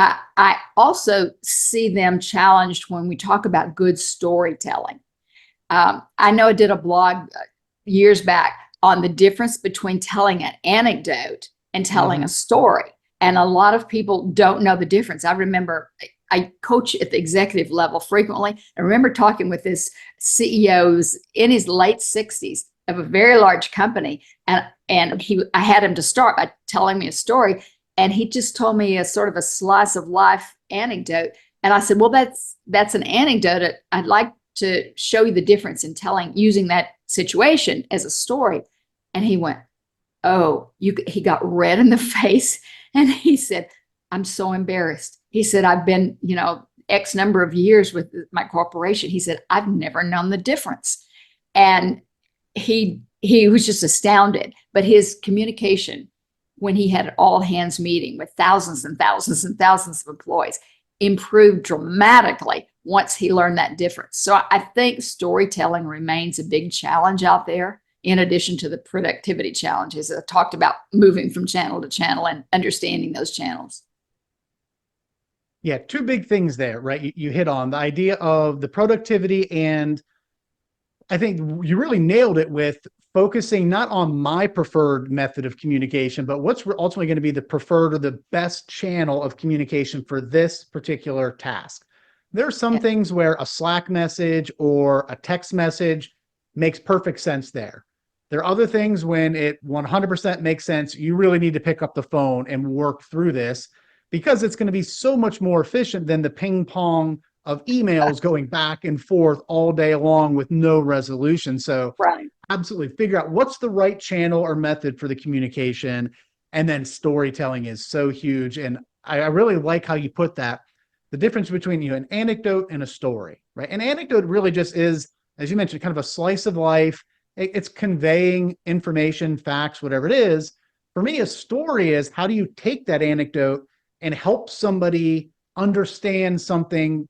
I also see them challenged when we talk about good storytelling. I know I did a blog years back on the difference between telling an anecdote and telling a story. And a lot of people don't know the difference. I remember I coach at the executive level frequently. I remember talking with this CEO who's in his late 60s of a very large company. I had him to start by telling me a story. And he just told me a sort of a slice of life anecdote. And I said, well, that's an anecdote. I'd like to show you the difference in using that situation as a story. And he went, oh, he got red in the face. And he said, I'm so embarrassed. He said, I've been, X number of years with my corporation. He said, I've never known the difference. And he was just astounded. But his communication, when he had an all hands meeting with thousands and thousands and thousands of employees, improved dramatically once he learned that difference. So I think storytelling remains a big challenge out there, in addition to the productivity challenges. I talked about moving from channel to channel and understanding those channels. Yeah, two big things there, right? You hit on the idea of the productivity, and I think you really nailed it with focusing not on my preferred method of communication, but what's ultimately going to be the preferred or the best channel of communication for this particular task. There are some things where a Slack message or a text message makes perfect sense there. There are other things when it 100% makes sense, you really need to pick up the phone and work through this, because it's going to be so much more efficient than the ping pong of emails going back and forth all day long with no resolution. So absolutely figure out what's the right channel or method for the communication. And then storytelling is so huge. And I really like how you put that, the difference between an anecdote and a story, right? An anecdote really just is, as you mentioned, kind of a slice of life. It's conveying information, facts, whatever it is. For me, a story is, how do you take that anecdote and help somebody understand something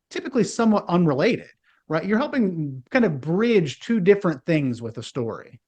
typically somewhat unrelated, right? You're helping kind of bridge two different things with a story.